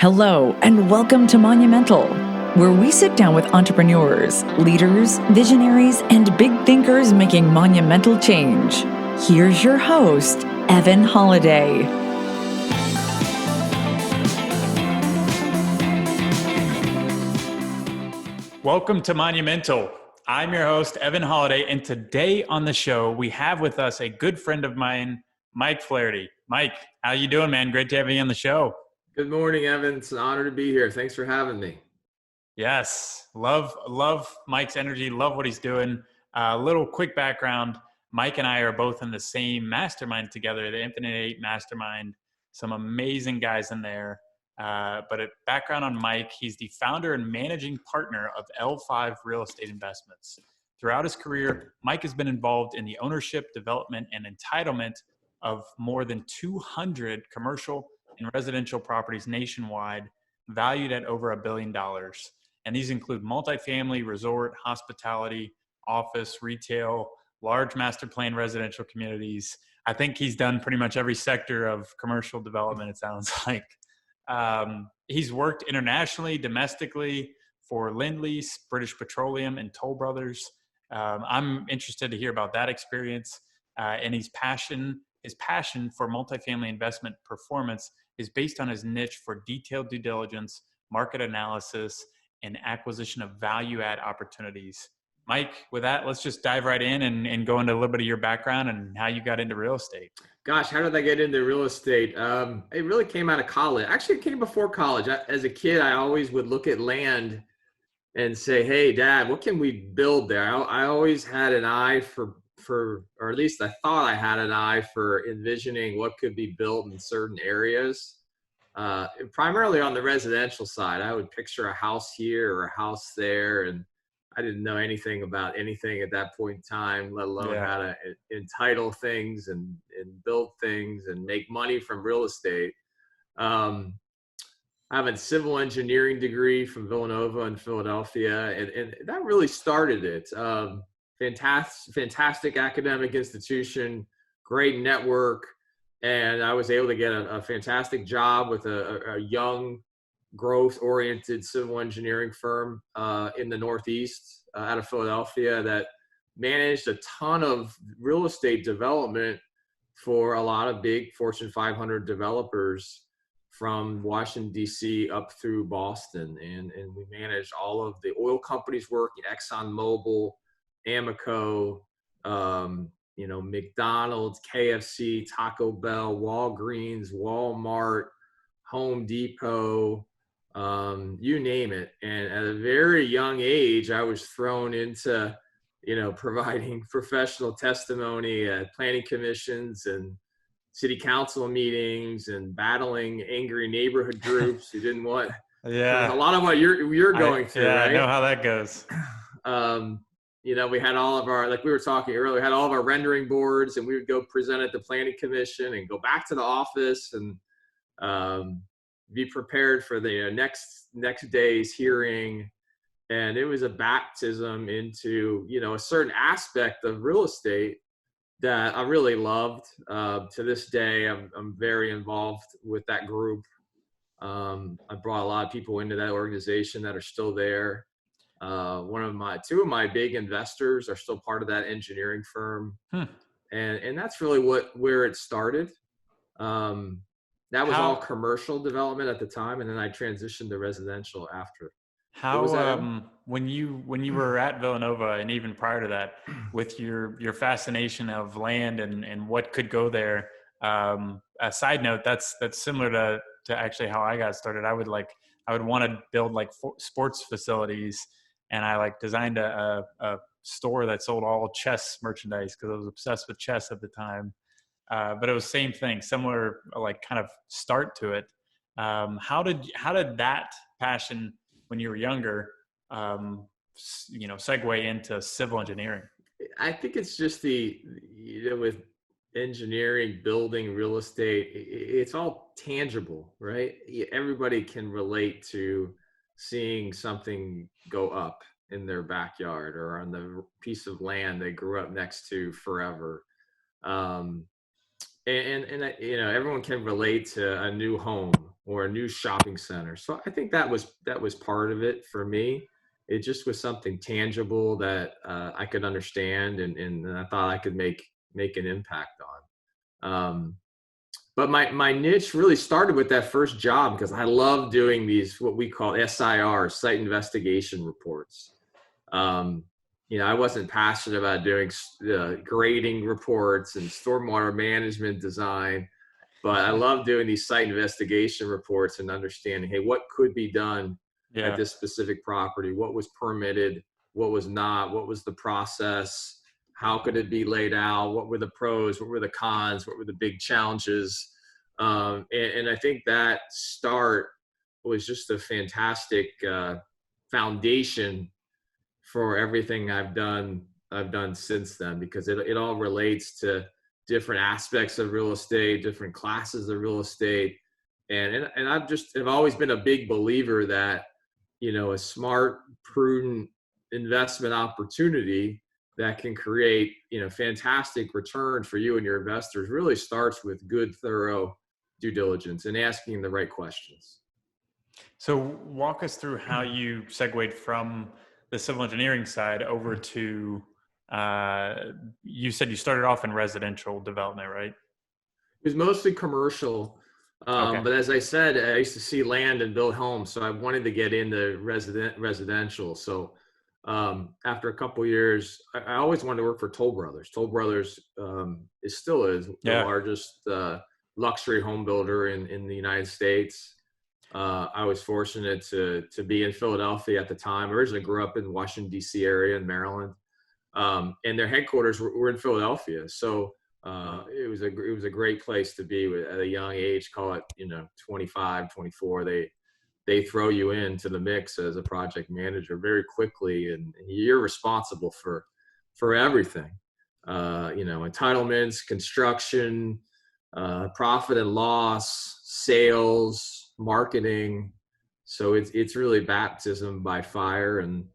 Hello, and welcome to Monumental, where we sit down with entrepreneurs, leaders, visionaries, and big thinkers making monumental change. Here's your host, Evan Holiday. Welcome to Monumental. I'm your host, Evan Holiday, and today on the show, we have with us a good friend of mine, Mike Flaherty. Mike, how you doing, man? Great to have you on the show. Good morning, Evan. It's an honor to be here. Thanks for having me. Yes, love Mike's energy, love what he's doing. A little quick background, Mike and I are both in the same mastermind together, the Infinite 8 Mastermind. Some amazing guys in there. But a background on Mike, he's the founder and managing partner of L5 Real Estate Investments. Throughout his career, Mike has been involved in the ownership, development, and entitlement of more than 200 commercial and residential properties nationwide, valued at over $1 billion. And these include multifamily, resort, hospitality, office, retail, large master plan residential communities. I think he's done pretty much every sector of commercial development, it sounds like. He's worked internationally, domestically for Lend Lease, British Petroleum and Toll Brothers. I'm interested to hear about that experience and his passion for multifamily investment performance is based on his niche for detailed due diligence, market analysis, and acquisition of value-add opportunities. Mike, with that, let's just dive right in and go into a little bit of your background and how you got into real estate. Gosh, how did I get into real estate? It really came out of college. Actually, it came before college. As a kid, I always would look at land and say, hey, Dad, what can we build there? I always had an eye for, or at least I thought I had an eye for envisioning what could be built in certain areas. Primarily on the residential side, I would picture a house here or a house there, and I didn't know anything about anything at that point in time, let alone how to entitle things and build things and make money from real estate. I have a civil engineering degree from Villanova in Philadelphia, and that really started it. Fantastic academic institution, great network, and I was able to get a fantastic job with a young, growth-oriented civil engineering firm in the Northeast out of Philadelphia that managed a ton of real estate development for a lot of big Fortune 500 developers from Washington, D.C. up through Boston. And we managed all of the oil companies working, ExxonMobil, Amoco, McDonald's, KFC, Taco Bell, Walgreens, Walmart, Home Depot, you name it. And at a very young age, I was thrown into, providing professional testimony at planning commissions and city council meetings and battling angry neighborhood groups who didn't want a lot of what you're going through. Yeah, right? I know how that goes. We had all of our, like we were talking earlier, we had all of our rendering boards, and we would go present at the planning commission and go back to the office and be prepared for the next day's hearing. And it was a baptism into, a certain aspect of real estate that I really loved. To this day, I'm very involved with that group. I brought a lot of people into that organization that are still there. Two of my big investors are still part of that engineering firm. And that's really where it started. That was all commercial development at the time, and then I transitioned to residential after. When you were at Villanova, and even prior to that, with your fascination of land and what could go there, a side note, that's similar to actually how I got started. I would want to build sports facilities, and I designed a store that sold all chess merchandise because I was obsessed with chess at the time. But it was same thing, similar kind of start to it. How did that passion when you were younger, segue into civil engineering? I think it's just with engineering, building, real estate, it's all tangible, right? Everybody can relate to seeing something go up in their backyard or on the piece of land they grew up next to forever. And everyone can relate to a new home or a new shopping center. So I think that was part of it for me. It just was something tangible that I could understand, and I thought I could make an impact on. But my niche really started with that first job because I love doing these what we call SIR, site investigation reports. Um, I wasn't passionate about doing grading reports and stormwater management design, but I love doing these site investigation reports and understanding, hey, what could be done at Yeah. this specific property? What was permitted? What was not? What was the process? How could it be laid out? What were the pros? What were the cons? What were the big challenges? And I think that start was just a fantastic foundation for everything I've done since then, because it all relates to different aspects of real estate, different classes of real estate. And I've always been a big believer that, a smart, prudent investment opportunity that can create, fantastic return for you and your investors really starts with good, thorough due diligence and asking the right questions. So walk us through how you segued from the civil engineering side over to, you said you started off in residential development, right? It was mostly commercial. Okay. But as I said, I used to see land and build homes, so I wanted to get into residential. So after a couple years, I always wanted to work for Toll Brothers. Toll Brothers still is the Yeah. largest luxury home builder in the United States. I was fortunate to be in Philadelphia at the time. I originally grew up in Washington, D.C. area in Maryland, and their headquarters were in Philadelphia. So it was a great place to be at a young age, call it, 25, 24. They throw you into the mix as a project manager very quickly, and you're responsible for everything. Entitlements, construction, profit and loss, sales, marketing. So it's really baptism by fire, and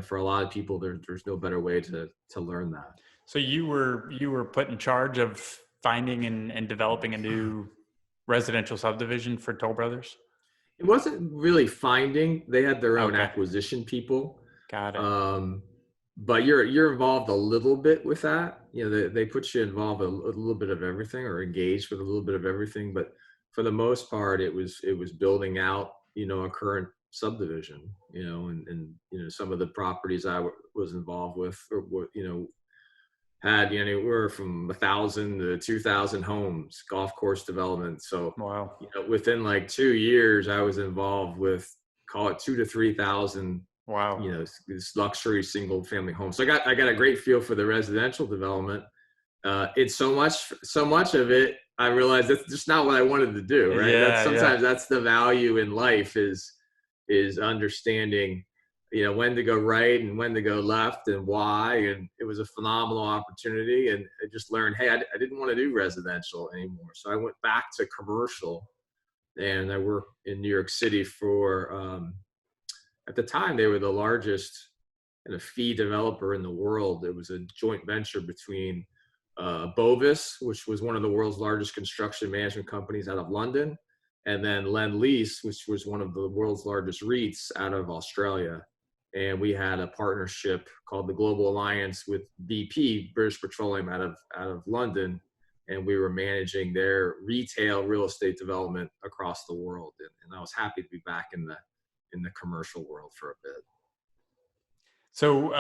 for a lot of people, there's no better way to learn that. So you were put in charge of finding and developing a new residential subdivision for Toll Brothers? It wasn't really finding; they had their own Okay. acquisition people. Got it. But you're involved a little bit with that. They put you involved a little bit of everything, or engaged with a little bit of everything. But for the most part, it was building out, a current subdivision, and some of the properties I was involved with, or had anywhere from 1,000 to 2,000 homes, golf course development. So Wow. within like 2 years, I was involved with, call it 2,000 to 3,000. Wow. This luxury single family home. So I got a great feel for the residential development. It's so much of it, I realized that's just not what I wanted to do. Right. Yeah, That's the value in life is understanding, when to go right and when to go left and why. And it was a phenomenal opportunity. And I just learned, hey, I didn't want to do residential anymore. So I went back to commercial, and I worked in New York City for, at the time, they were the largest fee developer in the world. It was a joint venture between Bovis, which was one of the world's largest construction management companies out of London, and then Lend Lease, which was one of the world's largest REITs out of Australia. And we had a partnership called the Global Alliance with BP, British Petroleum, out of London, and we were managing their retail real estate development across the world. And I was happy to be back in the commercial world for a bit. So,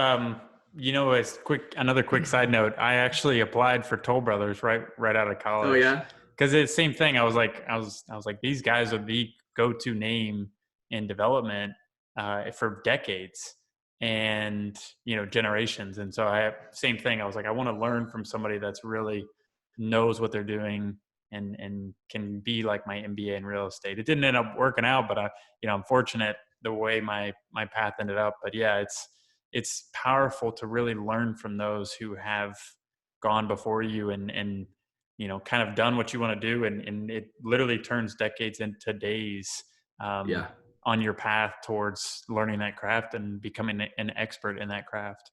another quick side note, I actually applied for Toll Brothers right out of college. Oh yeah. Because it's the same thing. I was like, these guys are the go-to name in development for decades and, generations. And so same thing. I was like, I want to learn from somebody that's really knows what they're doing and can be like my MBA in real estate. It didn't end up working out, but I'm fortunate the way my path ended up. But yeah, it's powerful to really learn from those who have gone before you and kind of done what you want to do. And it literally turns decades into days on your path towards learning that craft and becoming an expert in that craft.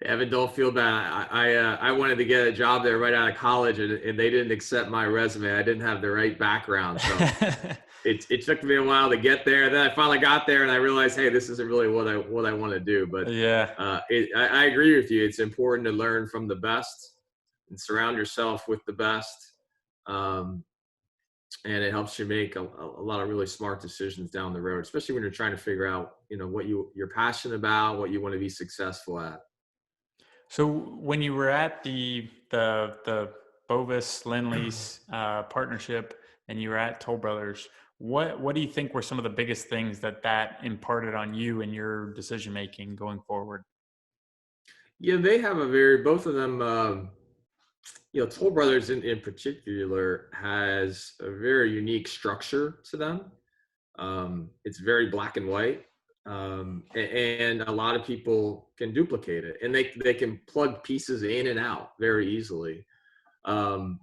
Evan, don't feel bad. I wanted to get a job there right out of college, and they didn't accept my resume. I didn't have the right background, so it took me a while to get there. Then I finally got there, and I realized, hey, this isn't really what I want to do. But Yeah. I agree with you. It's important to learn from the best and surround yourself with the best, and it helps you make a lot of really smart decisions down the road, especially when you're trying to figure out, what you're passionate about, what you want to be successful at. So when you were at the Bovis Lend Lease partnership, and you were at Toll Brothers, what do you think were some of the biggest things that imparted on you and your decision making going forward? Yeah, they have both of them. Toll Brothers in particular has a very unique structure to them. It's very black and white, and a lot of people can duplicate it, and they can plug pieces in and out very easily. Um,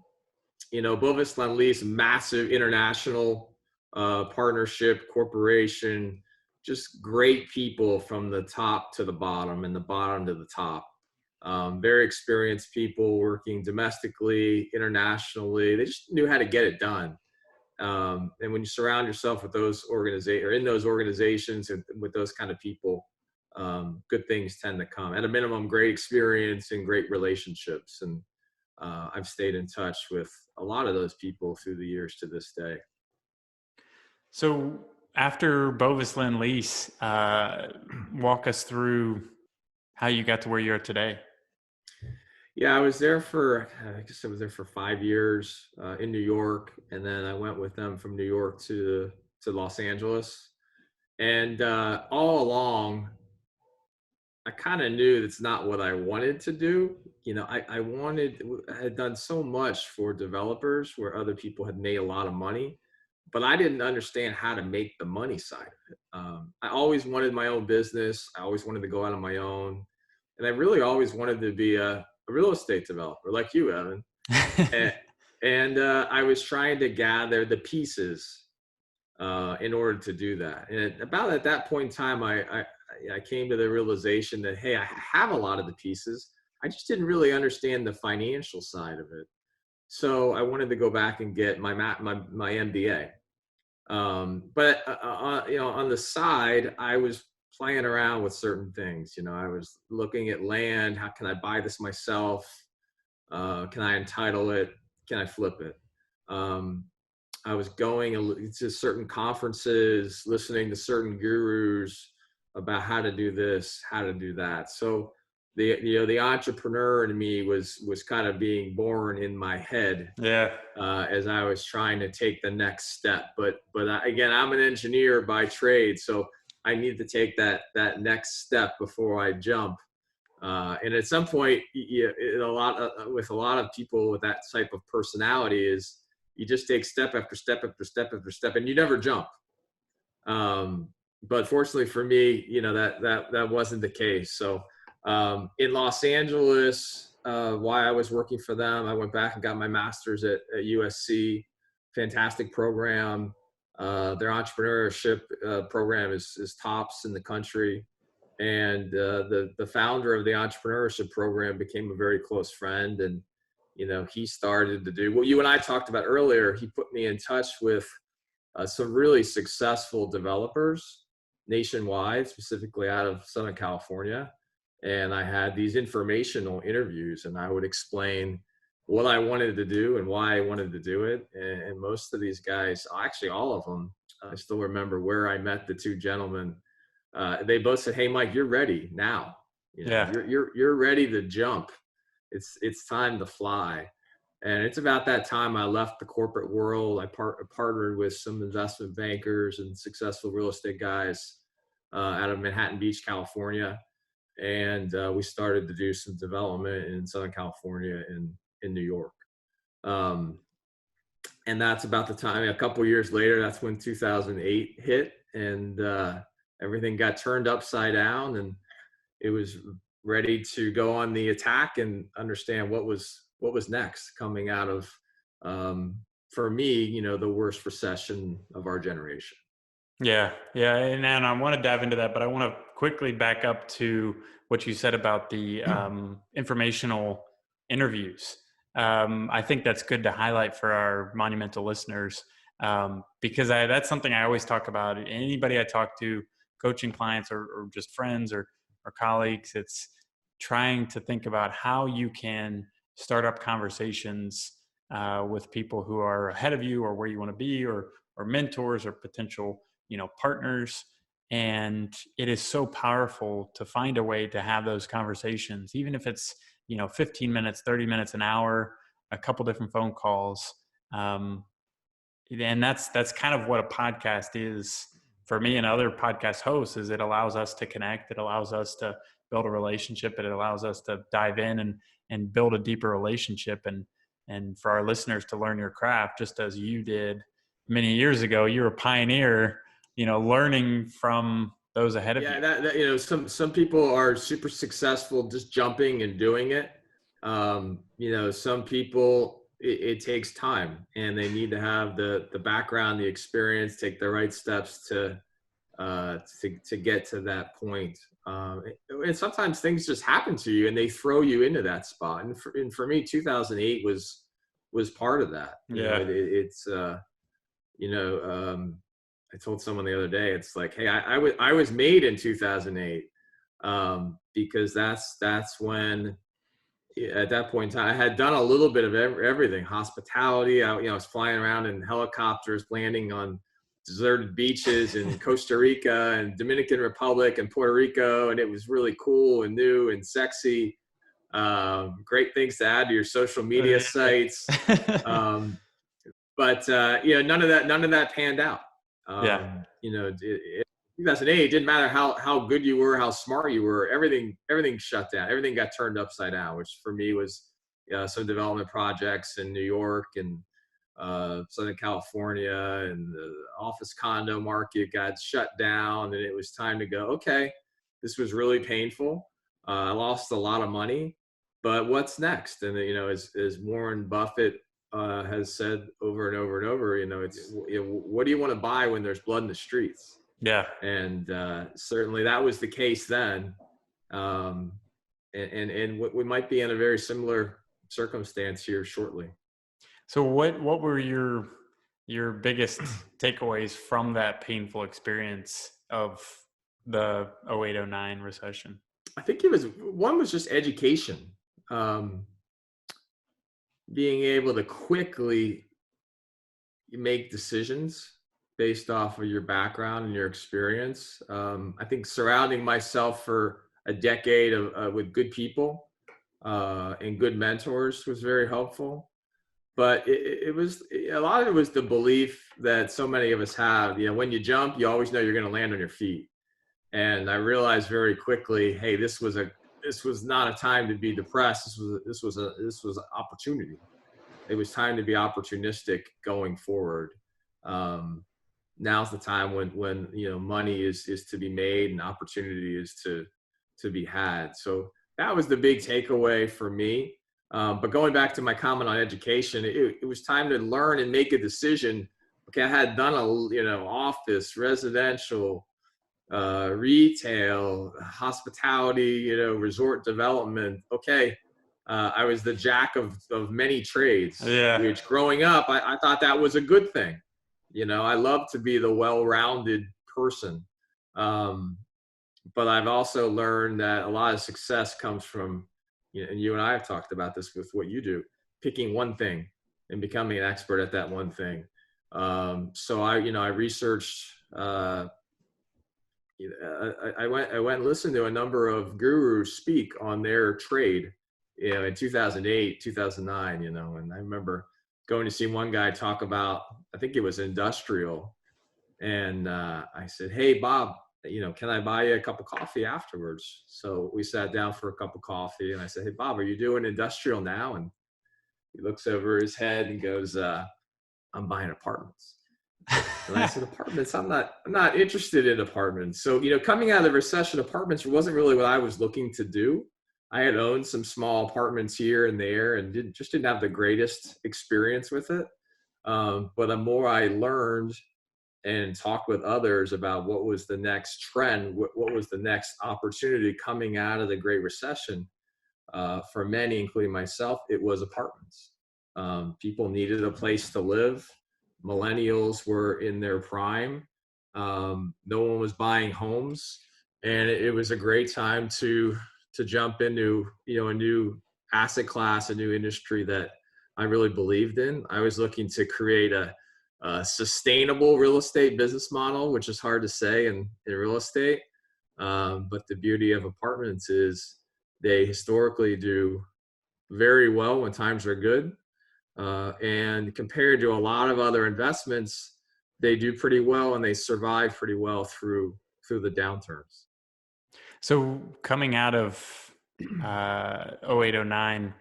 Bovis Lend Lease, massive international partnership corporation, just great people from the top to the bottom and the bottom to the top. Very experienced people working domestically, internationally. They just knew how to get it done. And when you surround yourself with those organizations and with those kind of people, good things tend to come. At a minimum, great experience and great relationships. And I've stayed in touch with a lot of those people through the years to this day. So after Bovis Lend Lease, walk us through how you got to where you are today. Yeah, I was there I guess I was there for 5 years in New York, and then I went with them from New York to Los Angeles. And all along, I kind of knew that's not what I wanted to do. I had done so much for developers where other people had made a lot of money, but I didn't understand how to make the money side of it. I always wanted my own business. I always wanted to go out on my own. And I really always wanted to be a real estate developer like you, Evan. and I was trying to gather the pieces in order to do that. And about at that point in time, I came to the realization that, hey, I have a lot of the pieces. I just didn't really understand the financial side of it. So I wanted to go back and get my MBA. But on the side, I was playing around with certain things. I was looking at land. How can I buy this myself? Can I entitle it? Can I flip it? I was going to certain conferences, listening to certain gurus about how to do this, how to do that. So the entrepreneur in me was kind of being born in my head. Yeah. As I was trying to take the next step. But again, I'm an engineer by trade, so I need to take that next step before I jump. And at some point, with a lot of people with that type of personality, is you just take step after step after step after step, and you never jump. But fortunately for me, that wasn't the case. So in Los Angeles, while I was working for them, I went back and got my master's at USC. Fantastic program. Their entrepreneurship program is tops in the country. And the founder of the entrepreneurship program became a very close friend. And, he started to do what you and I talked about earlier. He put me in touch with some really successful developers nationwide, specifically out of Southern California. And I had these informational interviews, and I would explain what I wanted to do and why I wanted to do it. And most of these guys, actually all of them, I still remember where I met the two gentlemen. They both said, "Hey, Mike, you're ready now. You're ready to jump. It's time to fly." And it's about that time I left the corporate world. I partnered with some investment bankers and successful real estate guys out of Manhattan Beach, California. And we started to do some development in Southern California and in New York. And that's about the time, a couple of years later, that's when 2008 hit, and everything got turned upside down, and it was ready to go on the attack and understand what was next coming out of, for me, the worst recession of our generation. Yeah. And I want to dive into that, but I want to quickly back up to what you said about the informational interviews. I think that's good to highlight for our monumental listeners, because that's something I always talk about. Anybody I talk to, coaching clients or just friends or colleagues, it's trying to think about how you can start up conversations with people who are ahead of you or where you want to be, or mentors or potential, partners. And it is so powerful to find a way to have those conversations, even if it's, 15 minutes, 30 minutes, an hour, a couple different phone calls. And that's kind of what a podcast is for me and other podcast hosts, is it allows us to connect. It allows us to build a relationship, and it allows us to dive in and build a deeper relationship, and for our listeners to learn your craft, just as you did many years ago. You're a pioneer, learning from those ahead of you. Yeah, some people are super successful just jumping and doing it. Some people, it takes time, and they need to have the background, the experience, take the right steps to get to that point. And sometimes things just happen to you and they throw you into that spot. And for me, 2008 was part of that. I told someone the other day, it's like, hey, I was made in 2008, because that's when, at that point in time, I had done a little bit of everything. Hospitality. I was flying around in helicopters, landing on deserted beaches in Costa Rica and Dominican Republic and Puerto Rico, and it was really cool and new and sexy. Great things to add to your social media sites. But none of that panned out. 2008, it didn't matter how good you were, how smart you were, everything shut down. Everything got turned upside down, which for me was some development projects in New York and Southern California, and the office condo market got shut down, and it was time to go, okay, this was really painful. I lost a lot of money, but what's next? And as Warren Buffett has said over and over and over, it's what do you want to buy when there's blood in the streets? Yeah. And certainly that was the case then. And we might be in a very similar circumstance here shortly. So what were your biggest takeaways from that painful experience of the 08-09 recession? I think one was just education. Being able to quickly make decisions based off of your background and your experience. I think surrounding myself for a decade with good people and good mentors was very helpful. But it was, a lot of it was the belief that so many of us have, when you jump, you always know you're going to land on your feet. And I realized very quickly, hey, this was not a time to be depressed. This was an opportunity. It was time to be opportunistic going forward. Now's the time when money is to be made and opportunity is to be had. So that was the big takeaway for me. But going back to my comment on education, it was time to learn and make a decision. Okay, I had done office, residential, retail, hospitality, resort development. Okay, I was the jack of many trades. Yeah. Which growing up, I thought that was a good thing. I love to be the well-rounded person. But I've also learned that a lot of success comes from, and you and I have talked about this with what you do, picking one thing and becoming an expert at that one thing. So I researched, I went and listened to a number of gurus speak on their trade, in 2008, 2009, and I remember going to see one guy talk about, I think it was industrial. And I said, hey, Bob, can I buy you a cup of coffee afterwards? So we sat down for a cup of coffee, and I said, hey, Bob, are you doing industrial now? And he looks over his head and goes, I'm buying apartments. And I said, apartments? I'm not interested in apartments. So, coming out of the recession, apartments wasn't really what I was looking to do. I had owned some small apartments here and there and didn't have the greatest experience with it. But the more I learned and talked with others about what was the next trend, what was the next opportunity coming out of the Great Recession. For many, including myself, it was apartments. People needed a place to live. Millennials were in their prime. No one was buying homes, and it was a great time to jump into a new asset class, a new industry that I really believed in. I was looking to create a sustainable real estate business model, which is hard to say in real estate. But the beauty of apartments is they historically do very well when times are good. And compared to a lot of other investments, they do pretty well and they survive pretty well through the downturns. So coming out of 08, 09,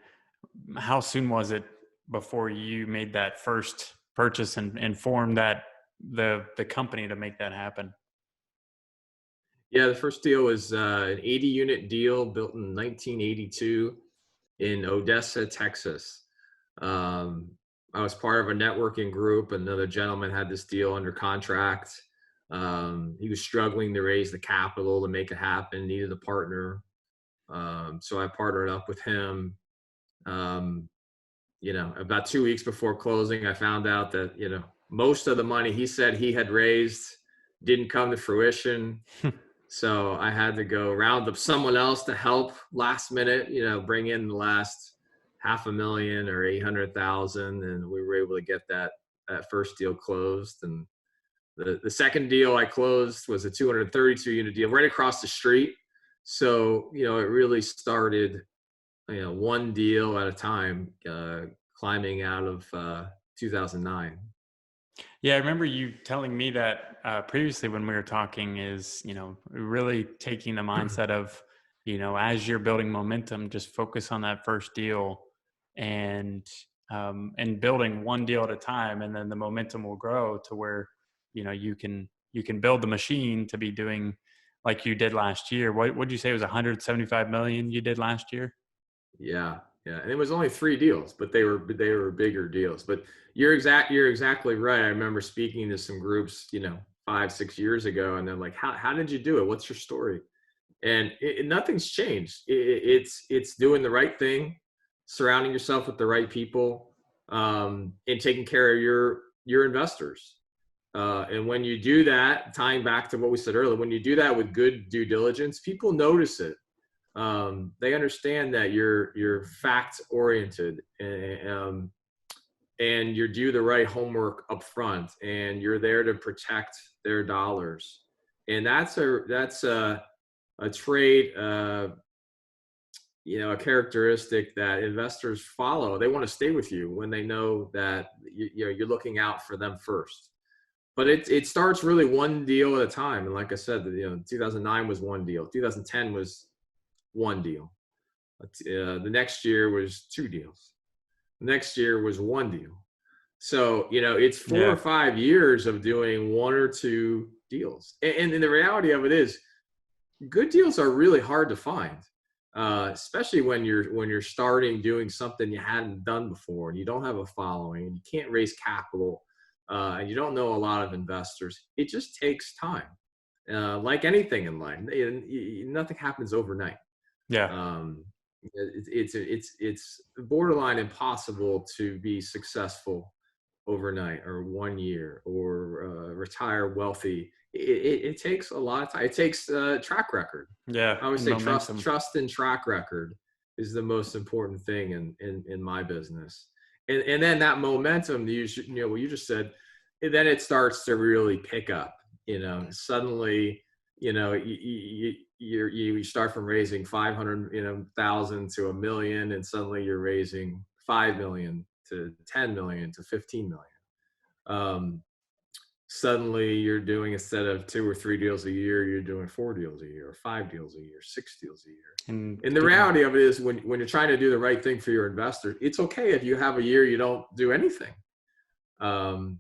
how soon was it before you made that first purchase and formed that the company to make that happen? Yeah, the first deal was an 80-unit deal built in 1982 in Odessa, Texas. I was part of a networking group. Another gentleman had this deal under contract. He was struggling to raise the capital to make it happen, needed a partner. So I partnered up with him. About 2 weeks before closing, I found out that, most of the money he said he had raised didn't come to fruition. So I had to go round up someone else to help last minute, bring in the last $500,000 or $800,000. And we were able to get that first deal closed. And the second deal I closed was a 232-unit deal right across the street. So, it really started, one deal at a time, climbing out of 2009. Yeah, I remember you telling me that previously when we were talking is, really taking the mindset of, as you're building momentum, just focus on that first deal and building one deal at a time. And then the momentum will grow to where, you can build the machine to be doing like you did last year. What would you say was 175 million you did last year? Yeah. And it was only 3 deals, but they were bigger deals. But you're exactly right. I remember speaking to some groups, 5-6 years ago, and they're like, how did you do it? What's your story? And nothing's changed. It's doing the right thing, surrounding yourself with the right people, and taking care of your investors. And when you do that, tying back to what we said earlier, when you do that with good due diligence, people notice it. They understand that you're fact oriented, and you do the right homework up front, and you're there to protect their dollars. And that's a trait, a characteristic that investors follow. They want to stay with you when they know that you're looking out for them first. But it starts really one deal at a time. And like I said, 2009 was one deal. 2010 was one deal. The next year was 2 deals. The next year was 1 deal. So, it's 4 or 5 years of doing 1 or 2 deals. And the reality of it is, good deals are really hard to find, especially when you're starting doing something you hadn't done before, and you don't have a following, and you can't raise capital, and you don't know a lot of investors. It just takes time. Like anything in life, nothing happens overnight. Yeah. It's borderline impossible to be successful overnight or 1 year or retire wealthy. It takes a lot of time. It takes track record. Yeah. I would say trust and track record is the most important thing in my business. And then that momentum, what you just said, then it starts to really pick up. Suddenly, you start from raising 500,000 to $1 million, and suddenly you're raising 5 million to 10 million to 15 million. Suddenly you're doing, instead of 2 or 3 deals a year, you're doing 4 deals a year, or 5 deals a year, 6 deals a year. And the reality of it is, when you're trying to do the right thing for your investor, it's okay if you have a year you don't do anything. And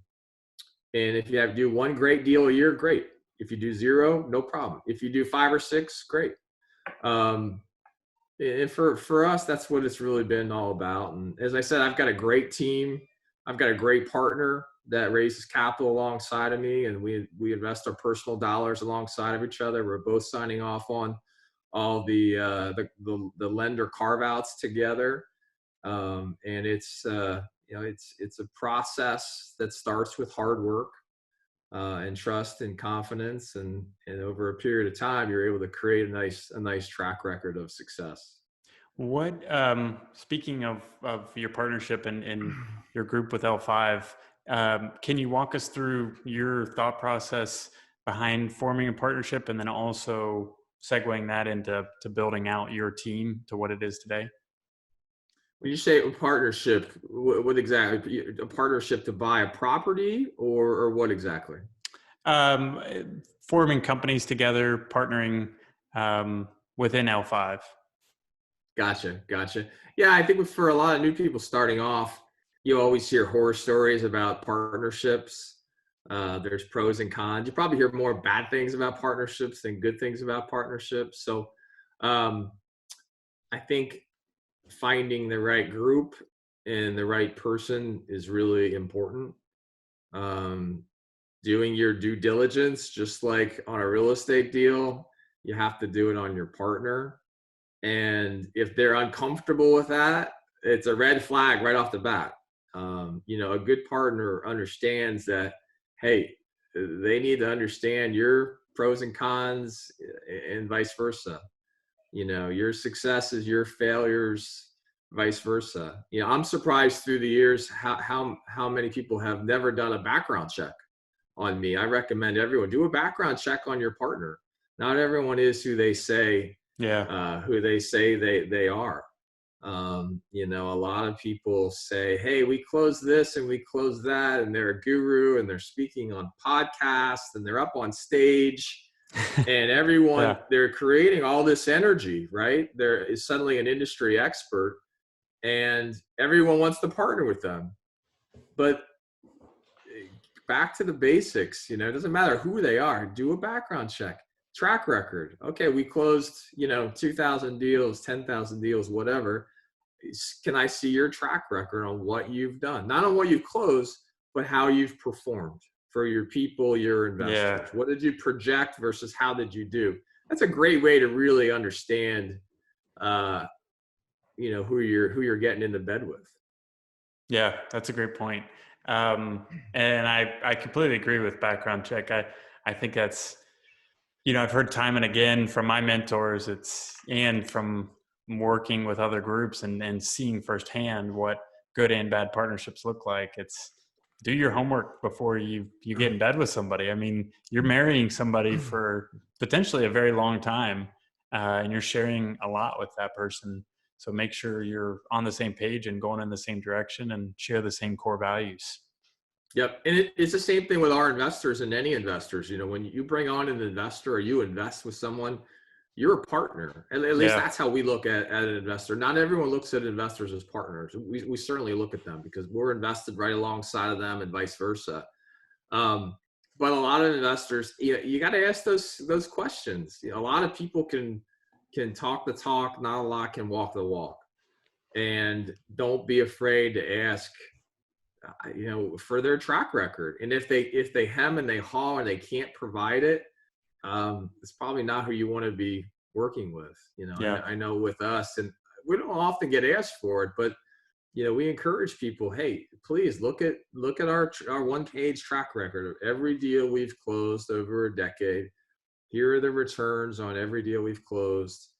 if you have to do 1 great deal a year, great. If you do 0, no problem. If you do 5 or 6, great. And for us, that's what it's really been all about. And as I said, I've got a great team. I've got a great partner. that raises capital alongside of me, and we invest our personal dollars alongside of each other. We're both signing off on all the lender carve outs together. And it's it's a process that starts with hard work and trust and confidence, and over a period of time, you're able to create a nice track record of success. What, speaking of your partnership and your group with L5, can you walk us through your thought process behind forming a partnership, and then also segueing that into building out your team to what it is today? When you say a partnership, what exactly? A partnership to buy a property, or what exactly? Forming companies together, partnering within L5. Gotcha. Yeah, I think for a lot of new people starting off, you always hear horror stories about partnerships. There's pros and cons. You probably hear more bad things about partnerships than good things about partnerships. So um, I think finding the right group and the right person is really important. Um, Doing your due diligence, just like on a real estate deal, you have to do it on your partner. And if they're uncomfortable with that, it's a red flag right off the bat. A good partner understands that, hey, they need to understand your pros and cons and vice versa. Your successes, your failures, vice versa. I'm surprised through the years how many people have never done a background check on me. I recommend everyone do a background check on your partner. Not everyone is who they say they are. A lot of people say, hey, we close this and we close that, and they're a guru and they're speaking on podcasts and they're up on stage, and everyone, they're creating all this energy, right? There is suddenly an industry expert and everyone wants to partner with them. But back to the basics, it doesn't matter who they are. Do a background check. Track record. Okay, we closed, 2,000 deals, 10,000 deals, whatever. Can I see your track record on what you've done? Not on what you've closed, but how you've performed for your people, your investors. What did you project versus how did you do? That's a great way to really understand, who you're getting into bed with. Yeah, that's a great point. And I completely agree with background check. I think that's, I've heard time and again from my mentors, and from working with other groups and seeing firsthand what good and bad partnerships look like. It's do your homework before you get in bed with somebody. I mean, you're marrying somebody for potentially a very long time, and you're sharing a lot with that person. So make sure you're on the same page and going in the same direction and share the same core values. Yep. And it's the same thing with our investors and any investors. When you bring on an investor or you invest with someone, you're a partner. At least that's how we look at an investor. Not everyone looks at investors as partners. We certainly look at them because we're invested right alongside of them and vice versa. But a lot of investors, you got to ask those questions. A lot of people can talk the talk, not a lot can walk the walk. And don't be afraid to ask, for their track record. And if they hem and they haw and they can't provide it, it's probably not who you want to be working with. I know with us, and we don't often get asked for it, but we encourage people, hey, please look at our one-page track record of every deal we've closed over a decade. Here are the returns on every deal we've closed.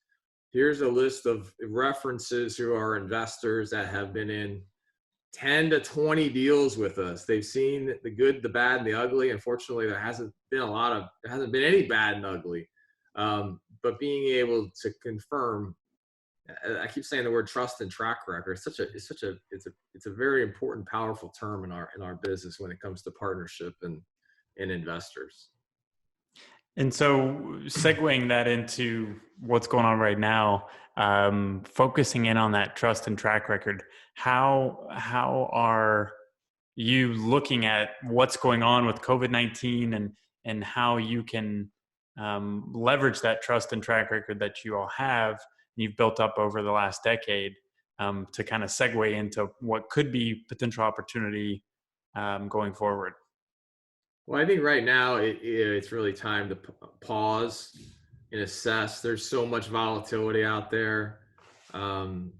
Here's a list of references who are investors that have been in 10 to 20 deals with us. They've seen the good, the bad, and the ugly. Unfortunately, there hasn't been any bad and ugly. But being able to confirm, I keep saying the word trust and track record. It's a very important, powerful term in our business when it comes to partnership and investors. And so segueing that into what's going on right now, focusing in on that trust and track record, how are you looking at what's going on with COVID-19 and how you can leverage that trust and track record that you all have, you've built up over the last decade, to kind of segue into what could be potential opportunity going forward? Well, I think right now it's really time to pause and assess. There's so much volatility out there. Um,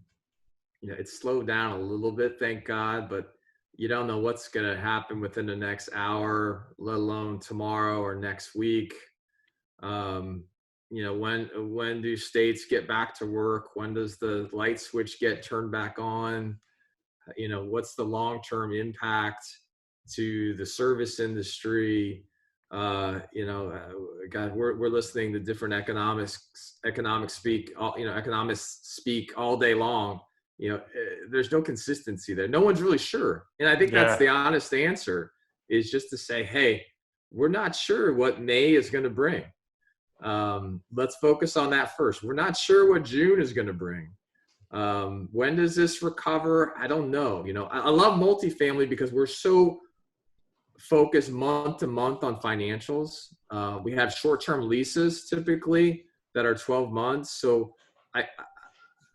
it's slowed down a little bit, thank God, but you don't know what's going to happen within the next hour, let alone tomorrow or next week. Um, when do states get back to work? When does the light switch get turned back on? What's the long-term impact to the service industry? God, we're listening to different economics speak all day long. There's no consistency there. No one's really sure. And I think that's the honest answer, is just to say, hey, we're not sure what May is going to bring. Let's focus on that first. We're not sure what June is going to bring. When does this recover? I don't know. I love multifamily because we're so focused month to month on financials. We have short-term leases typically that are 12 months. So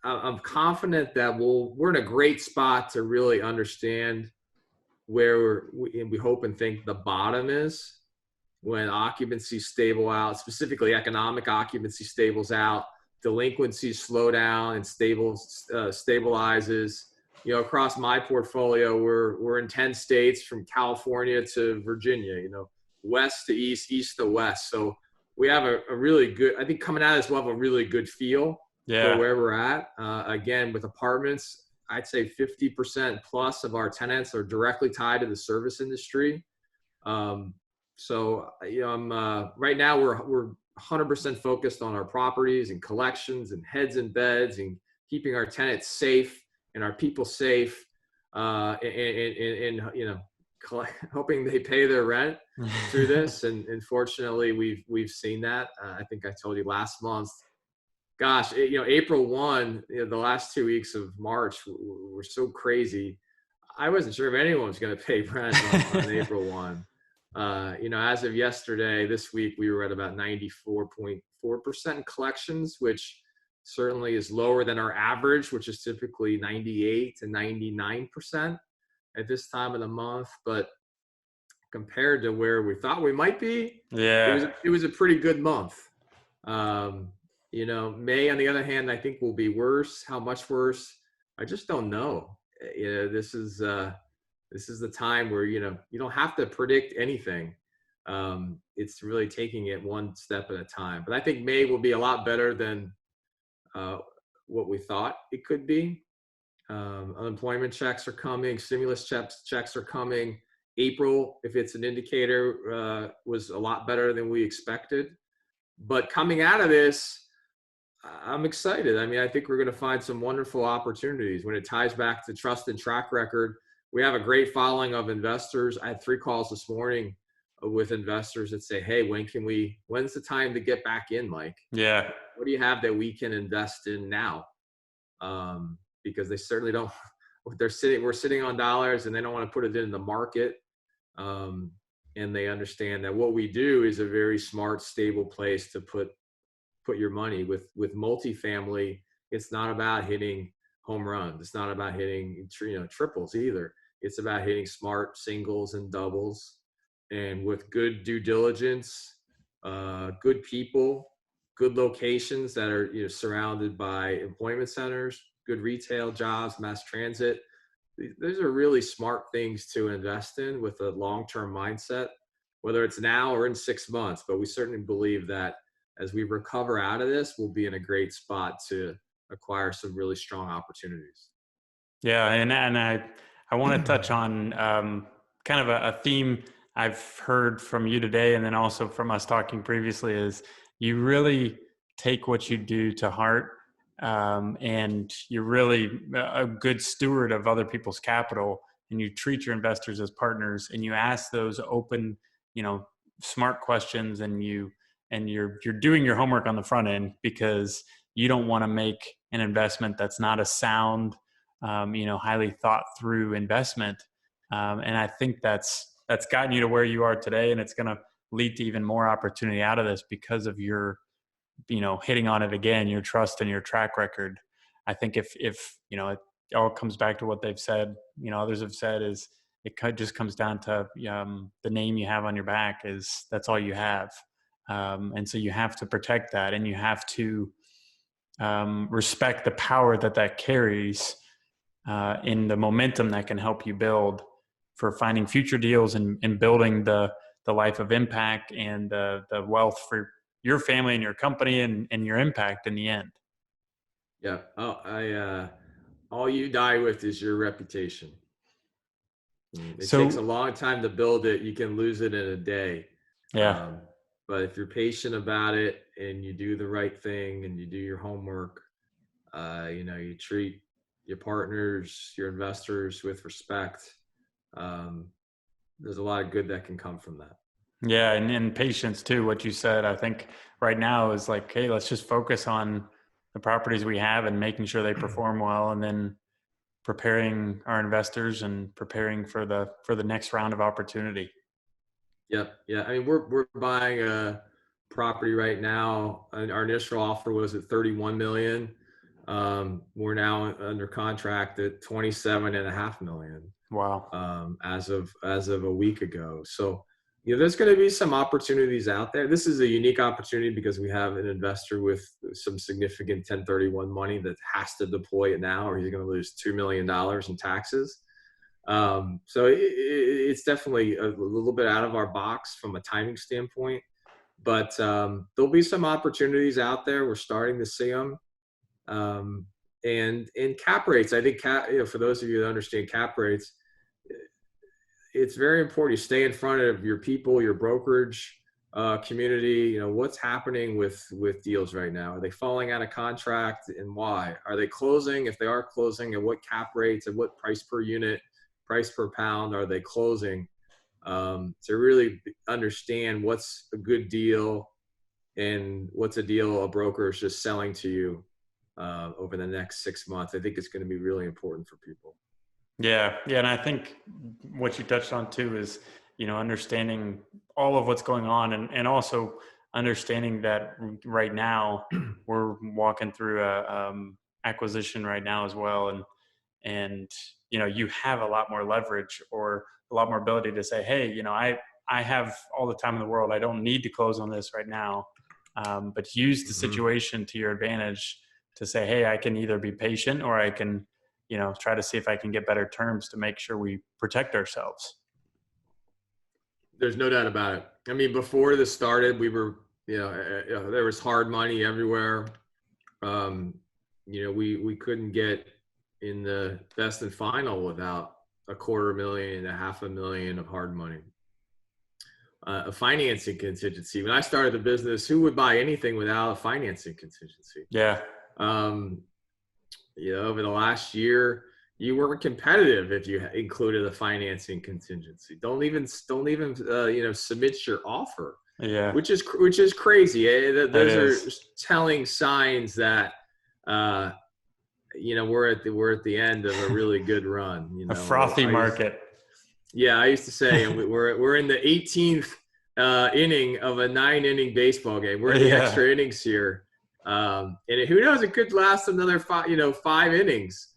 I'm confident that we're in a great spot to really understand where we hope and think the bottom is, when occupancy stable out, specifically economic occupancy stables out, delinquencies slow down and stabilizes. Across my portfolio, we're in 10 states from California to Virginia, west to east, east to west. So we have a really good, I think coming out of this, we'll have a really good feel for where we're at. Again, with apartments, I'd say 50% plus of our tenants are directly tied to the service industry. So I'm right now we're 100% focused on our properties and collections and heads and beds and keeping our tenants safe and our people safe, and hoping they pay their rent through this. And fortunately, we've seen that. I think I told you last month. Gosh, April 1, the last 2 weeks of March were so crazy. I wasn't sure if anyone was going to pay rent on April 1. As of yesterday, this week, we were at about 94.4% collections, which certainly is lower than our average, which is typically 98 to 99% at this time of the month. But compared to where we thought we might be, it was a pretty good month. May, on the other hand, I think will be worse. How much worse? I just don't know. This is the time where, you don't have to predict anything. It's really taking it one step at a time. But I think May will be a lot better than what we thought it could be. Unemployment checks are coming. Stimulus checks are coming. April, if it's an indicator, was a lot better than we expected. But coming out of this, I'm excited. I mean, I think we're going to find some wonderful opportunities when it ties back to trust and track record. We have a great following of investors. I had 3 calls this morning with investors that say, hey, when's the time to get back in, Mike? Yeah. What do you have that we can invest in now? Because they certainly don't, we're sitting on dollars and they don't want to put it in the market. And they understand that what we do is a very smart, stable place to put your money. With multifamily, it's not about hitting home runs. It's not about hitting triples either. It's about hitting smart singles and doubles, and with good due diligence, good people, good locations that are surrounded by employment centers, good retail jobs, mass transit. Those are really smart things to invest in with a long-term mindset, whether it's now or in 6 months. But we certainly believe that as we recover out of this, we'll be in a great spot to acquire some really strong opportunities. Yeah, and I want to touch on kind of a theme I've heard from you today, and then also from us talking previously, is you really take what you do to heart, and you're really a good steward of other people's capital, and you treat your investors as partners, and you ask those open, smart questions, and you're doing your homework on the front end, because you don't want to make an investment that's not a sound, highly thought through investment. And I think that's gotten you to where you are today, and it's going to lead to even more opportunity out of this because of your, hitting on it again, your trust and your track record. I think if it all comes back to what they've said, others have said, is just comes down to the name you have on your back that's all you have. And so you have to protect that, and you have to respect the power that carries in the momentum that can help you build for finding future deals and building the life of impact and the wealth for your family and your company and your impact in the end. Yeah. All you die with is your reputation. It takes a long time to build it. You can lose it in a day. Yeah. But if you're patient about it and you do the right thing and you do your homework, you treat your partners, your investors with respect, there's a lot of good that can come from that. Yeah. And patience too. What you said, I think right now is like, hey, let's just focus on the properties we have and making sure they perform well, and then preparing our investors and preparing for the next round of opportunity. Yep. Yeah. I mean, we're buying a property right now, and our initial offer was at 31 million. We're now under contract at 27.5 million. Wow. As of a week ago. So, there's going to be some opportunities out there. This is a unique opportunity because we have an investor with some significant 1031 money that has to deploy it now, or he's going to lose $2 million in taxes. So it's definitely a little bit out of our box from a timing standpoint, but there'll be some opportunities out there. We're starting to see them. And cap rates, I think for those of you that understand cap rates, it's very important you stay in front of your people, your brokerage community. What's happening with deals right now? Are they falling out of contract, and why? Are they closing? If they are closing, at what cap rates and what price per unit, price per pound are they closing? To really understand what's a good deal and what's a deal a broker is just selling to you over the next 6 months. I think it's going to be really important for people. Yeah. And I think what you touched on too is, understanding all of what's going on, and also understanding that right now we're walking through a acquisition right now as well. And you have a lot more leverage or a lot more ability to say, hey, I have all the time in the world. I don't need to close on this right now. But use the situation to your advantage to say, hey, I can either be patient, or I can try to see if I can get better terms to make sure we protect ourselves. There's no doubt about it. I mean, before this started, we were, there was hard money everywhere. We couldn't get in the best and final without $250,000 to $500,000 of hard money. A financing contingency. When I started the business, who would buy anything without a financing contingency? Yeah. Over the last year, you weren't competitive if you included a financing contingency. Don't even submit your offer. Yeah. Which is crazy. Those are telling signs that we're at the end of a really good run. A frothy market. I used to say we're in the 18th inning of a 9-inning baseball game. We're in the extra innings here. And who knows, it could last another 5 innings.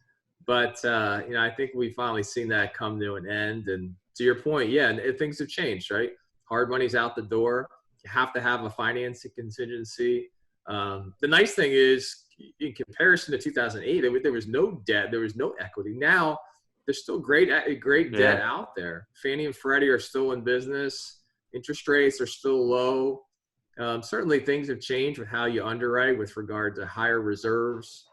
But I think we've finally seen that come to an end. And to your point, things have changed, right? Hard money's out the door. You have to have a financing contingency. The nice thing is, in comparison to 2008, there was no debt, there was no equity. Now there's still great debt out there. Fannie and Freddie are still in business. Interest rates are still low. Certainly things have changed with how you underwrite with regard to higher reserves,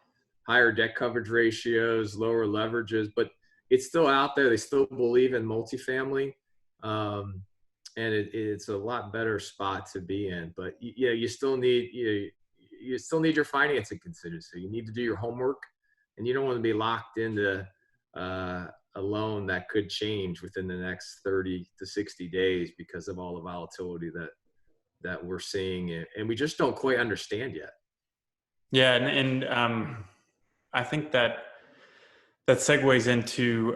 higher debt coverage ratios, lower leverages, but it's still out there. They still believe in multifamily. And it's a lot better spot to be in, but you still need your financing contingency. You need to do your homework, and you don't want to be locked into a loan that could change within the next 30 to 60 days because of all the volatility that we're seeing, and we just don't quite understand yet. Yeah. And I think that segues into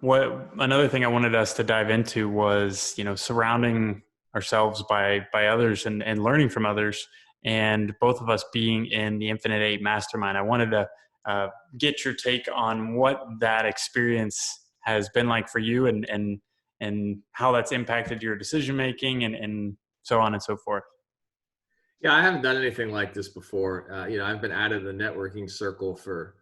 what another thing I wanted us to dive into was, surrounding ourselves by others and learning from others, and both of us being in the Infinite 8 Mastermind. I wanted to get your take on what that experience has been like for you, and how that's impacted your decision making and so on and so forth. Yeah, I haven't done anything like this before. I've been out of the networking circle for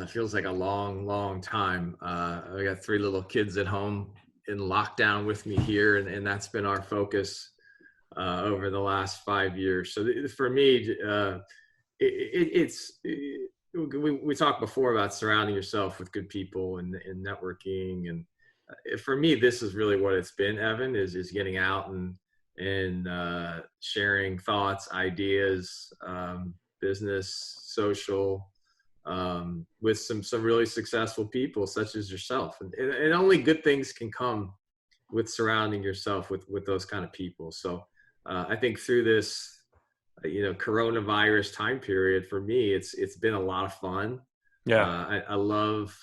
feels like a long, long time. I got 3 little kids at home in lockdown with me here, and that's been our focus over the last 5 years. So for me, we talked before about surrounding yourself with good people and networking, and for me, this is really what it's been, Evan, is getting out and sharing thoughts, ideas, business, social, with some really successful people such as yourself, and only good things can come with surrounding yourself with those kind of people. So I think through this coronavirus time period, for me, it's been a lot of fun. Yeah. I love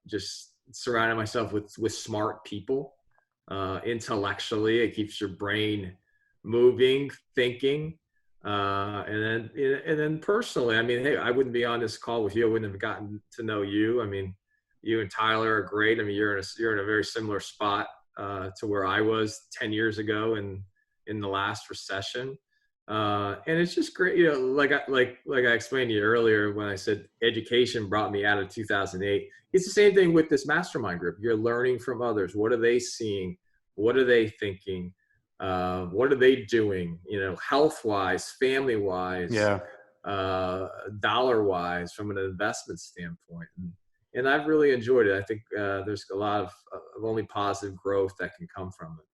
just surrounding myself with smart people. Intellectually, it keeps your brain moving, thinking. And then personally, I mean, hey, I wouldn't be on this call with you. I wouldn't have gotten to know you. I mean, you and Tyler are great. I mean, you're in a very similar spot to where I was 10 years ago in the last recession. And it's just great, like I explained to you earlier when I said education brought me out of 2008. It's the same thing with this mastermind group. You're learning from others. What are they seeing? What are they thinking? What are they doing? Health-wise, family-wise, Yeah. dollar-wise, from an investment standpoint. And I've really enjoyed it. I think there's a lot of only positive growth that can come from it.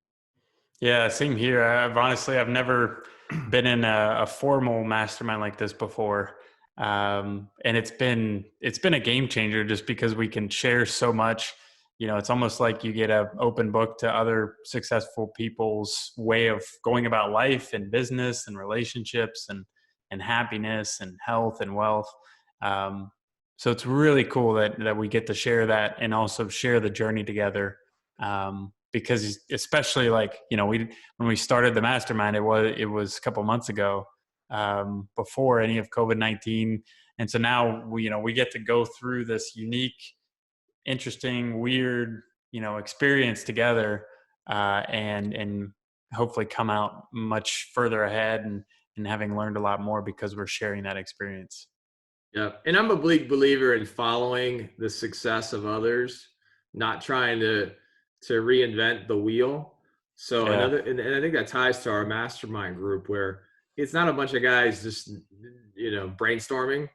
Yeah, same here. I've never been in a formal mastermind like this before. And it's been a game changer just because we can share so much. It's almost like you get an open book to other successful people's way of going about life and business and relationships and happiness and health and wealth. So it's really cool that we get to share that and also share the journey together. Because especially when we started the mastermind, it was a couple months ago, before any of COVID-19. And so now we get to go through this unique, interesting, weird, experience together, and hopefully come out much further ahead and having learned a lot more because we're sharing that experience. Yeah. And I'm a big believer in following the success of others, not trying to reinvent the wheel. So Yeah. and I think that ties to our mastermind group, where it's not a bunch of guys just, brainstorming.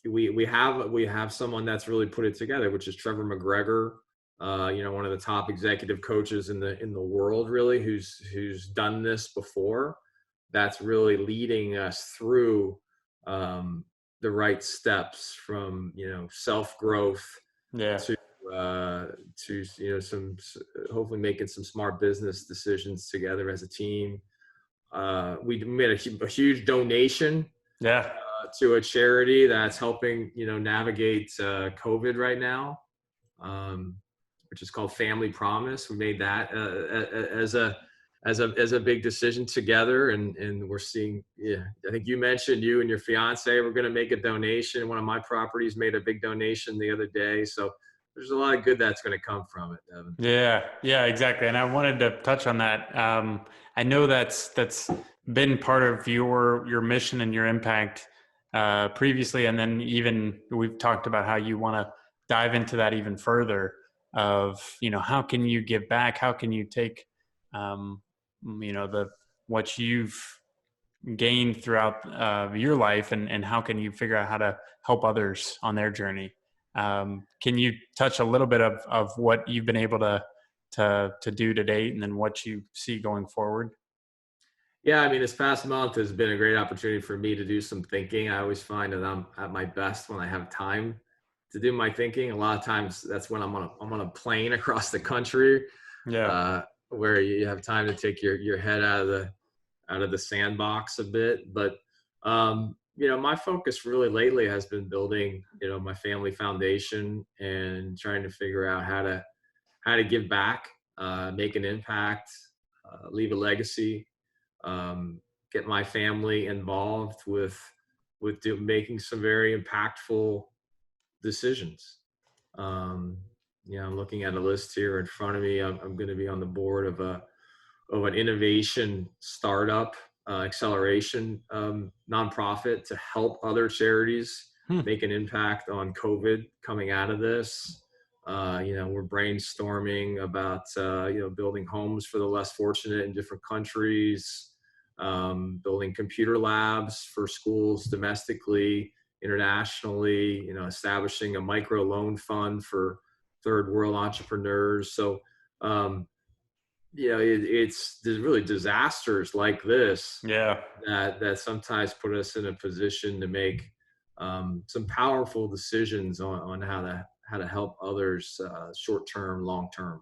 We have someone that's really put it together, which is Trevor McGregor, one of the top executive coaches in the world, really, who's done this before. That's really leading us through the right steps from self-growth Yeah. to some hopefully making some smart business decisions together as a team. We made a huge donation Yeah. to a charity that's helping navigate COVID right now, which is called Family Promise. We made that as a big decision together, and we're seeing. Yeah, I think you mentioned you and your fiance were going to make a donation. One of my properties made a big donation the other day, so there's a lot of good that's going to come from it, Evan. Yeah, exactly. And I wanted to touch on that. I know that's been part of your mission and your impact previously, and then even we've talked about how you want to dive into that even further. Of how can you give back? How can you take what you've gained throughout your life, and how can you figure out how to help others on their journey? Can you touch a little bit of what you've been able to do to date, and then what you see going forward? Yeah, I mean, this past month has been a great opportunity for me to do some thinking. I always find that I'm at my best when I have time to do my thinking. A lot of times that's when I'm on a plane across the country, Yeah. where you have time to take your head out of the sandbox a bit. But my focus really lately has been building my family foundation and trying to figure out how to give back, make an impact, leave a legacy, get my family involved with making some very impactful decisions. I'm looking at a list here in front of me. I'm going to be on the board of an innovation startup acceleration nonprofit to help other charities make an impact on COVID coming out of this. We're brainstorming about building homes for the less fortunate in different countries, building computer labs for schools domestically, internationally, establishing a micro loan fund for third world entrepreneurs. So it's really disasters like this that sometimes put us in a position to make some powerful decisions on how to help others short term, long term.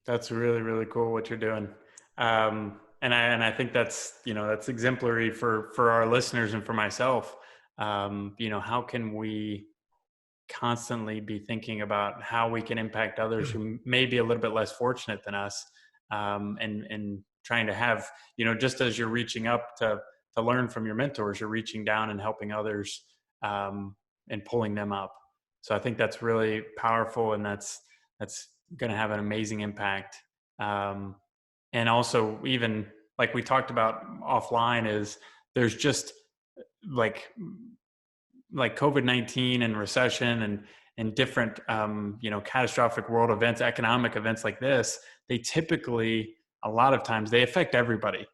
That's really, really cool what you're doing. And I think that's exemplary for our listeners and for myself. How can we constantly be thinking about how we can impact others who may be a little bit less fortunate than us, and trying to have, just as you're reaching up to learn from your mentors, you're reaching down and helping others, and pulling them up. So I think that's really powerful, and that's going to have an amazing impact. And also, even like we talked about offline, is there's just like COVID-19 and recession and different, catastrophic world events, economic events like this, they typically, a lot of times they affect everybody,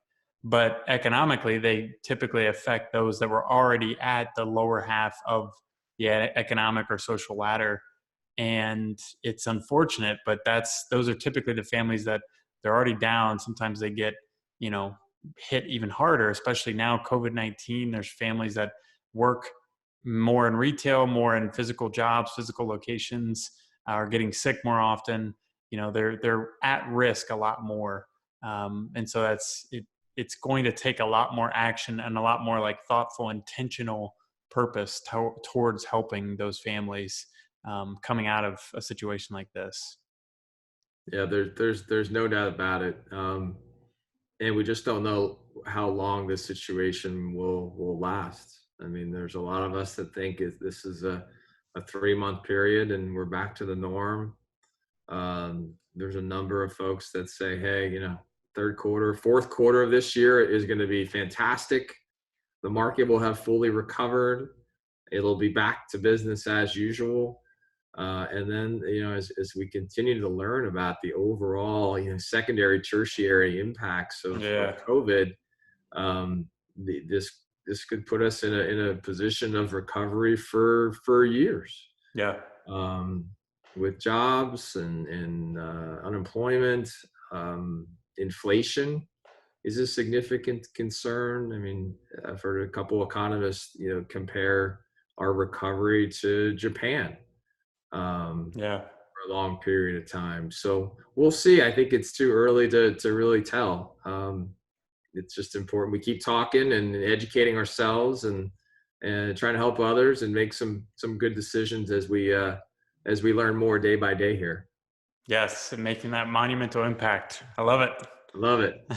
but economically they typically affect those that were already at the lower half of the economic or social ladder. And it's unfortunate, but those are typically the families that they're already down. Sometimes they get, hit even harder, especially now COVID-19. There's families that work more in retail, more in physical jobs, physical locations, are getting sick more often. They're at risk a lot more. And so it's going to take a lot more action and a lot more like thoughtful, intentional purpose towards helping those families coming out of a situation like this. Yeah, there's no doubt about it. And we just don't know how long this situation will last. I mean, there's a lot of us that think this is a 3-month period and we're back to the norm. There's a number of folks that say, hey, third quarter, fourth quarter of this year is going to be fantastic. The market will have fully recovered. It'll be back to business as usual. And then, as we continue to learn about the overall, secondary, tertiary impacts of COVID, this could put us in a position of recovery for years. Yeah. With jobs and unemployment, inflation is a significant concern. I mean, I've heard a couple economists, compare our recovery to Japan. For a long period of time. So we'll see. I think it's too early to really tell. It's just important we keep talking and educating ourselves and trying to help others and make some good decisions as we learn more day by day here. Yes, and making that monumental impact. I love it. Love it.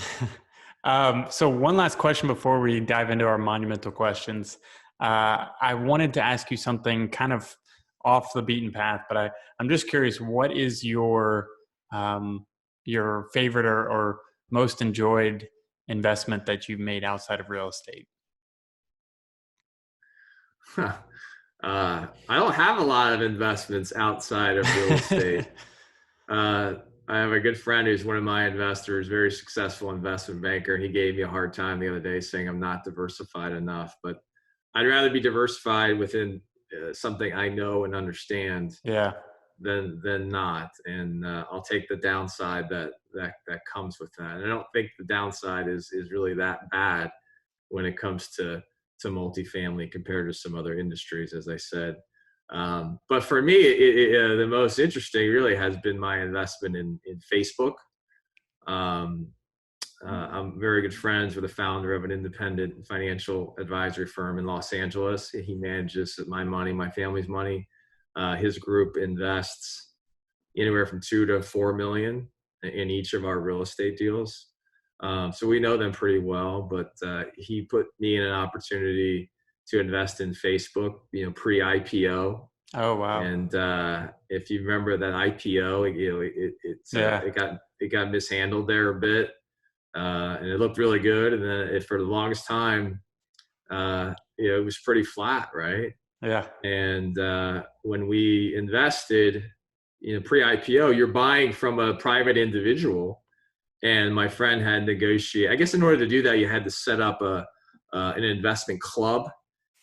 So one last question before we dive into our monumental questions. I wanted to ask you something kind of off the beaten path, but I'm just curious, what is your favorite or most enjoyed investment that you've made outside of real estate? I don't have a lot of investments outside of real estate. I have a good friend who's one of my investors, very successful investment banker, and he gave me a hard time the other day saying I'm not diversified enough, but I'd rather be diversified within something I know and understand than not. And I'll take the downside that comes with that. And I don't think the downside is really that bad when it comes to multifamily compared to some other industries, as I said. But for me, the most interesting really has been my investment in Facebook. I'm very good friends with the founder of an independent financial advisory firm in Los Angeles. He manages my money, my family's money. His group invests anywhere from $2 to $4 million in each of our real estate deals. So we know them pretty well, but he put me in an opportunity to invest in Facebook, pre-IPO. Oh, wow. And if you remember that IPO, Yeah. it got mishandled there a bit, and it looked really good. And then for the longest time, it was pretty flat, right? Yeah. And when we invested, pre-IPO, you're buying from a private individual, and my friend had negotiated. I guess in order to do that, you had to set up an investment club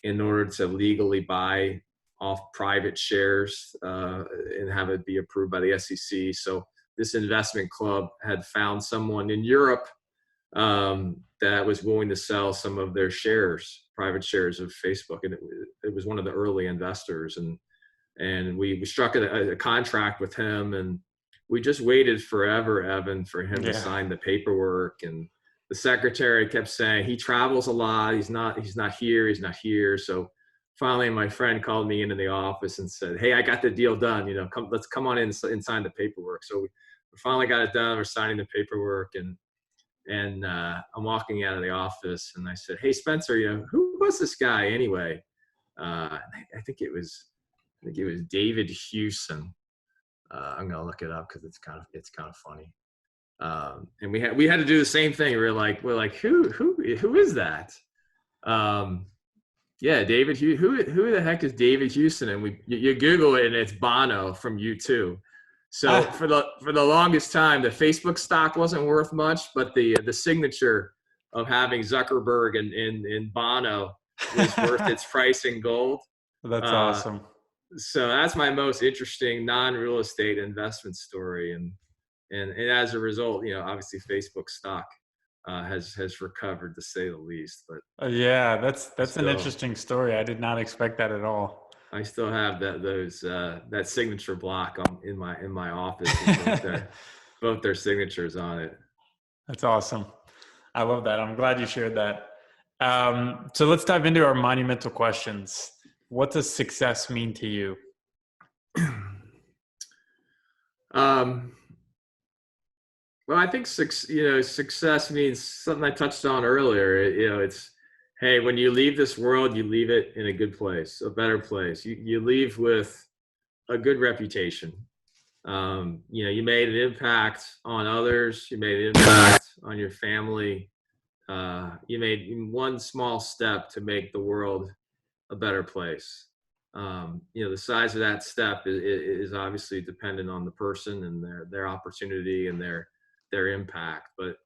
in order to legally buy off private shares and have it be approved by the SEC. So this investment club had found someone in Europe that was willing to sell some of their shares, private shares of Facebook, and it was one of the early investors, and we struck a contract with him, and we just waited forever, Evan, for him to Yeah. sign the paperwork. And the secretary kept saying he travels a lot. He's not here. He's not here. So finally, my friend called me into the office and said, "Hey, I got the deal done. Let's come on in and sign the paperwork." So we finally got it done. We're signing the paperwork, and I'm walking out of the office, and I said, "Hey, Spencer, who was this guy anyway?" I think it was David Hewson. I'm gonna look it up because it's kind of funny. And we had to do the same thing. We're like, who is that? Yeah, David Hugh. Who the heck is David Hewson? And you Google it, and it's Bono from U2. So for the longest time, the Facebook stock wasn't worth much, but the signature of having Zuckerberg and Bono was worth its price in gold. That's awesome. So that's my most interesting non-real estate investment story, and as a result, obviously Facebook stock has recovered, to say the least. But Yeah, that's an interesting story. I did not expect that at all. I still have that signature block in my office with both their signatures on it. That's awesome. I love that. I'm glad you shared that. So let's dive into our monumental questions. What does success mean to you? Well, I think success means something I touched on earlier. It's, hey, when you leave this world, you leave it in a good place, a better place. You leave with a good reputation. You made an impact on others. You made an impact on your family. You made one small step to make the world a better place. The size of that step is obviously dependent on the person and their opportunity and their impact. But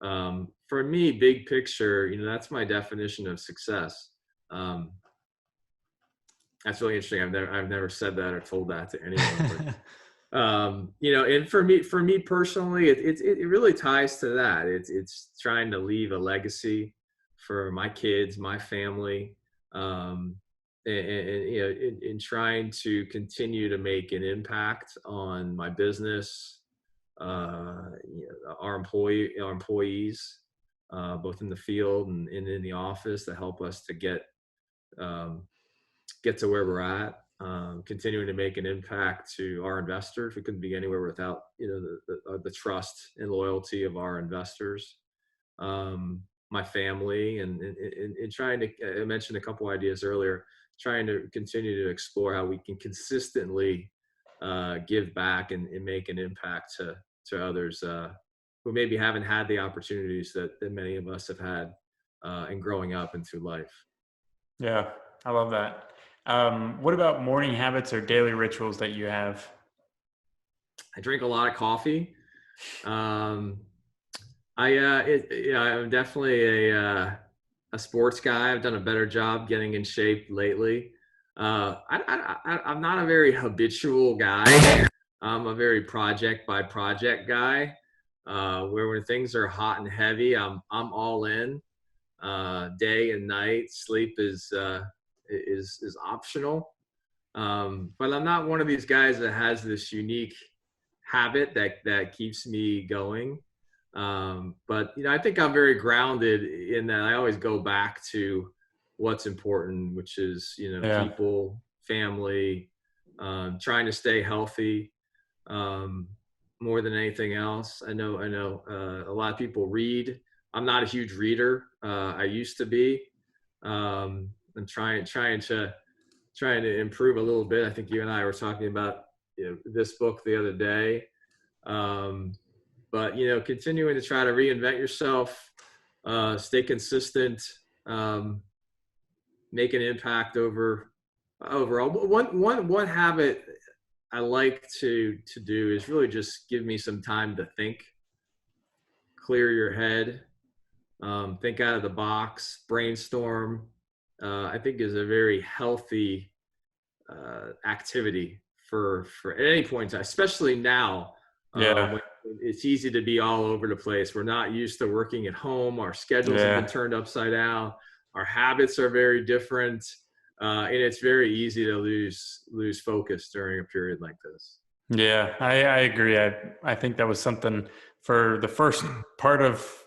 for me, big picture, that's my definition of success. That's really interesting. I've never said that or told that to anyone. But, and for me personally, it really ties to that. It's trying to leave a legacy for my kids, my family, and in trying to continue to make an impact on my business, our employees, both in the field and in the office, to help us to get to where we're at. Continuing to make an impact to our investors. We couldn't be anywhere without the trust and loyalty of our investors. My family, and trying to, I mentioned a couple ideas earlier, trying to continue to explore how we can consistently give back and make an impact to others who maybe haven't had the opportunities that many of us have had in growing up and through life. Yeah, I love that. What about morning habits or daily rituals that you have? I drink a lot of coffee. I'm definitely a sports guy. I've done a better job getting in shape lately. I'm not a very habitual guy. I'm a very project by project guy. Where when things are hot and heavy, I'm all in. Day and night, sleep is optional. But I'm not one of these guys that has this unique habit that keeps me going. But I think I'm very grounded in that I always go back to what's important, which is people, family, trying to stay healthy more than anything else. I know a lot of people read. I'm not a huge reader. I used to be. I'm trying to trying to improve a little bit. I think you and I were talking about this book the other day. But continuing to try to reinvent yourself, stay consistent, make an impact overall. One habit I like to do is really just give me some time to think, clear your head, think out of the box, brainstorm. I think is a very healthy activity for at any point in time, especially now. When it's easy to be all over the place. We're not used to working at home. Our schedules have been turned upside down. Our habits are very different. And it's very easy to lose focus during a period like this. Yeah, I agree. I think that was something for the first part of,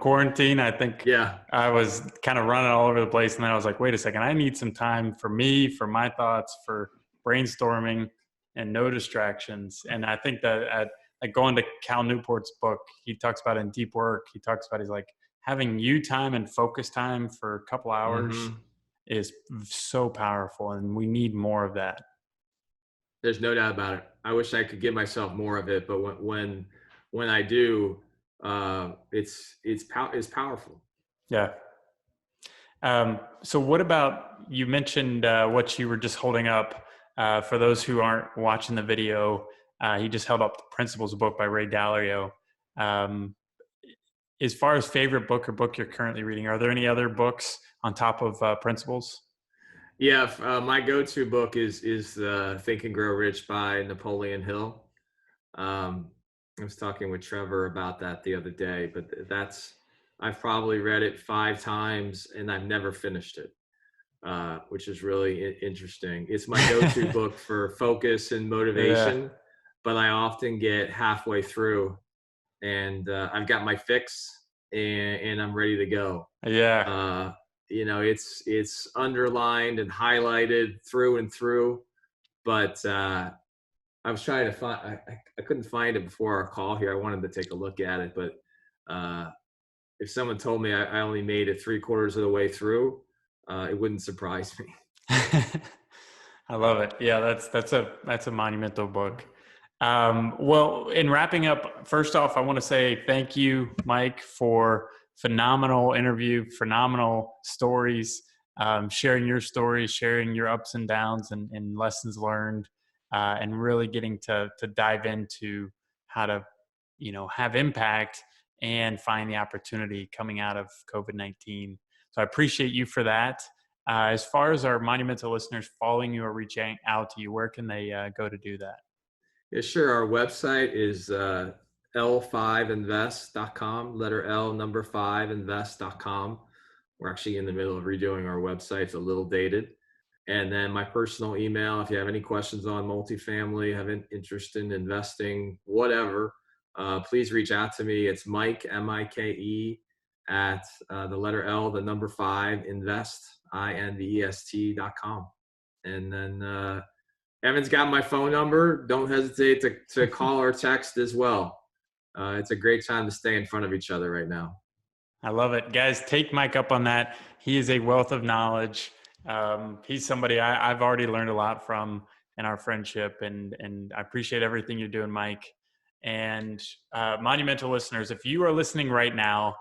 quarantine. I think I was kind of running all over the place. And then I was like, wait a second, I need some time for me, for my thoughts, for brainstorming and no distractions. And I think that like going to Cal Newport's book, he talks about in Deep Work, he talks about, he's like, having you time and focus time for a couple hours is so powerful. And we need more of that. There's no doubt about it. I wish I could give myself more of it, but when I do, it's powerful. Yeah. So what about, you mentioned what you were just holding up. For those who aren't watching the video, he just held up the Principles book by Ray Dalio. As far as favorite book or book you're currently reading, are there any other books on top of Principles? Yeah, my go-to book is Think and Grow Rich by Napoleon Hill. I was talking with Trevor about that the other day, but I've probably read it 5 times and I've never finished it, which is really interesting. It's my go-to book for focus and motivation, but I often get halfway through and I've got my fix and I'm ready to go. Yeah. It's underlined and highlighted through and through, but I was trying to find, I couldn't find it before our call here. I wanted to take a look at it, but if someone told me I only made it 3/4 of the way through, it wouldn't surprise me. I love it. Yeah, that's a monumental book. Well, in wrapping up, first off, I want to say thank you, Mike, for phenomenal interview, phenomenal stories, sharing your stories, sharing your ups and downs and lessons learned, and really getting to dive into how to, have impact and find the opportunity coming out of COVID-19. So I appreciate you for that. As far as our Monumental listeners following you or reaching out to you, where can they go to do that? Yeah, sure. Our website is L5invest.com, letter L, number 5, invest.com. We're actually in the middle of redoing our website. It's a little dated. And then my personal email, if you have any questions on multifamily, have an interest in investing, whatever, please reach out to me. It's Mike, M-I-K-E, at the letter L, the number 5, invest, invest.com. And then Evan's got my phone number. Don't hesitate to call or text as well. It's a great time to stay in front of each other right now. I love it. Guys, take Mike up on that. He is a wealth of knowledge. He's somebody I've already learned a lot from in our friendship, and I appreciate everything you're doing, Mike. And Monumental listeners, if you are listening right now,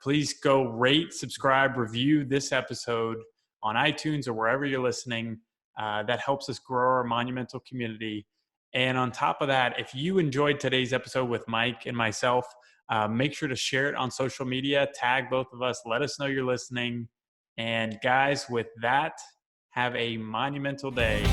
please go rate, subscribe, review this episode on iTunes or wherever you're listening. That helps us grow our Monumental community. And on top of that, if you enjoyed today's episode with Mike and myself, make sure to share it on social media, tag both of us, let us know you're listening. And guys, with that, have a monumental day.